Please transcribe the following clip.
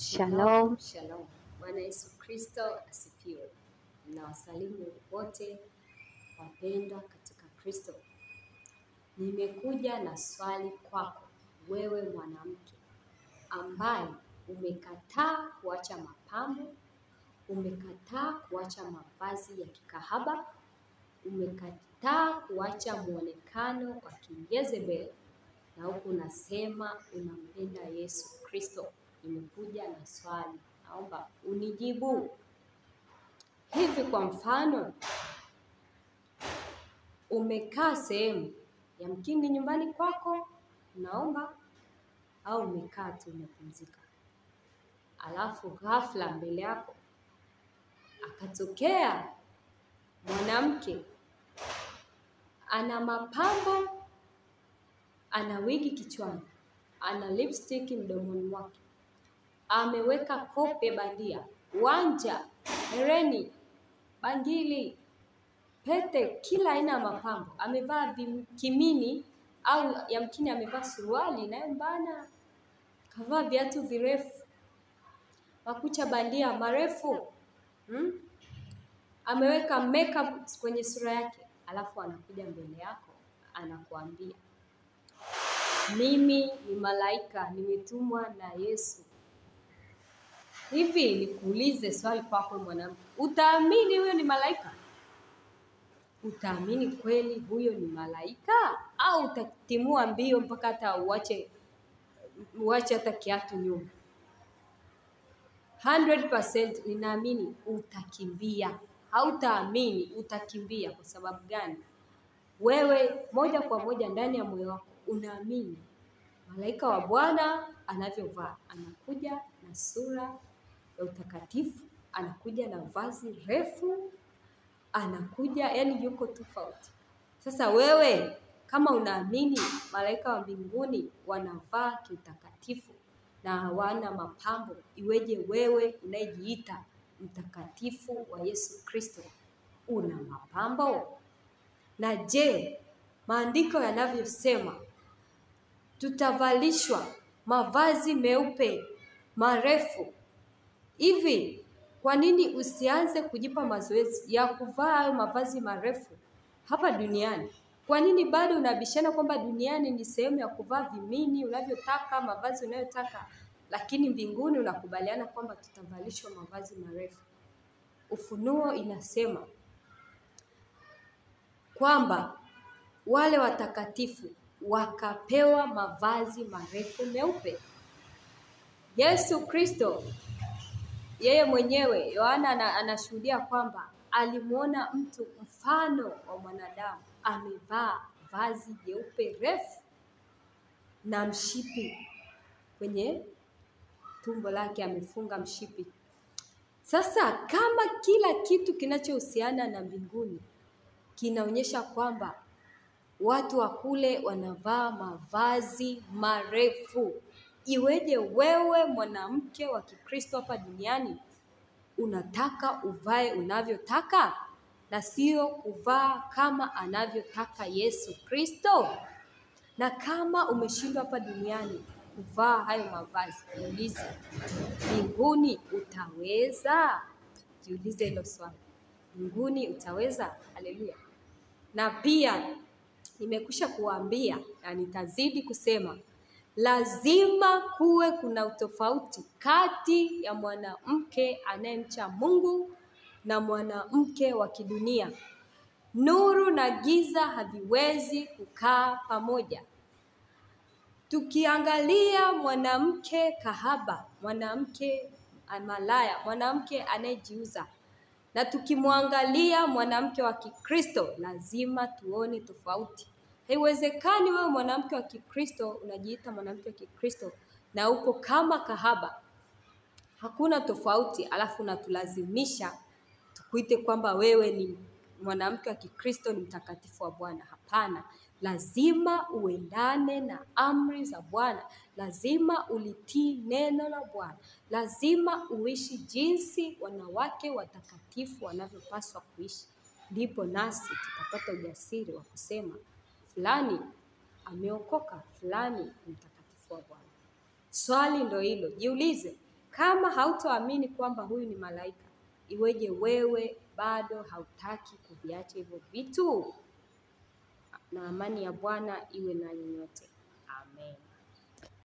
Shalom, shalom. Bwana Yesu Kristo asifiwe. Na wasalimu wote wapendwa katika Kristo. Nimekuja na swali kwako, wewe mwanamke ambaye umekataa kuacha mapambo, umekataa kuacha mavazi ya kikahaba, umekataa kuacha muonekano wa Kijezebel na huku unasema unampenda Yesu Kristo. Nimekuja na swali, naomba unijibu. Hivi kwa mfano, umekaa sehemu yamkini nyumbani kwako unaomba, au umekaa tu umepumzika, alafu ghafla mbele yako akatokea mwanamke ana mapambo, ana wigi kichwani, ana lipstick mdomoni mwake, ameweka kope bandia, wanja, hereni, bangili, pete, kila aina ya mapambo. Amevaa kimini au yamkini amevaa suruali inayombana, kavaa viatu virefu, makucha bandia marefu, ameweka makeup kwenye sura yake, alafu anakuja mbele yako anakuambia, mimi ni malaika, nimetumwa na Yesu. Hivi nikuulize swali kwako mwanamke, utaamini huyo ni malaika? Utaamini kweli huyo ni malaika? Au utatimua mbio mpaka hata uache hata kiatu nyuma? 100% ninaamini utakimbia. Hautaamini, utakimbia. Kwa sababu gani? Wewe moja kwa moja ndani ya moyo wako unaamini malaika wa Bwana anavyovaa. Anakuja na sura ya utakatifu, anakuja na vazi refu, anakuja yani yuko tofauti. Sasa wewe kama unaamini malaika wa mbinguni wanavaa kiutakatifu na hawana mapambo, iweje wewe unayejiita mtakatifu wa Yesu Kristo una mapambo? Na je, maandiko yanavyosema tutavalishwa mavazi meupe marefu, hivi kwa nini usianze kujipa mazoezi ya kuvaa hayo mavazi marefu hapa duniani? Kwa nini bado unabishana kwamba duniani ni sehemu ya kuvaa vimini unavyotaka, mavazi unayotaka, lakini mbinguni unakubaliana kwamba tutavalishwa mavazi marefu? Ufunuo inasema kwamba wale watakatifu wakapewa mavazi marefu meupe. Yesu Kristo yeye mwenyewe, Yohana anashuhudia kwamba alimuona mtu mfano wa mwanadamu amevaa vazi jeupe refu na mshipi kwenye tumbo lake, amefunga mshipi. Sasa kama kila kitu kinachohusiana na mbinguni kinaonyesha kwamba watu wa kule wanavaa mavazi marefu, iweje wewe mwanamke wa Kikristo hapa duniani unataka uvae unavyotaka na sio kuvaa kama anavyotaka Yesu Kristo? Na kama umeshindwa hapa duniani kuvaa hayo mavazi, jiulize, mbinguni utaweza? Jiulize hilo swali. Mbinguni utaweza? Haleluya. Na pia nimekwisha kuambia na nitazidi kusema, lazima kuwe kuna utofauti kati ya mwanamke anayemcha Mungu na mwanamke wa kidunia. Nuru na giza haviwezi kukaa pamoja. Tukiangalia mwanamke kahaba, mwanamke malaya, mwanamke anayejiuza, na tukimwangalia mwanamke wa Kikristo, lazima tuone tofauti. Haiwezekani wewe mwanamke wa Kikristo unajiita mwanamke wa Kikristo na uko kama kahaba. Hakuna tofauti, alafu unatulazimisha tukuite kwamba wewe ni mwanamke wa Kikristo, ni mtakatifu wa Bwana. Hapana, lazima uendane na amri za Bwana, lazima ulitii neno la Bwana, lazima uishi jinsi wanawake watakatifu wanavyopaswa kuishi. Ndipo nasi tutapata ujasiri wa kusema fulani ameokoka, fulani ni mtakatifu wa Bwana. Swali ndo hilo, jiulize, Kama hautoamini kwamba huyu ni malaika, iweje wewe bado hautaki kuviacha hivyo vitu? Na amani ya Bwana iwe nanyi nyote. Amen.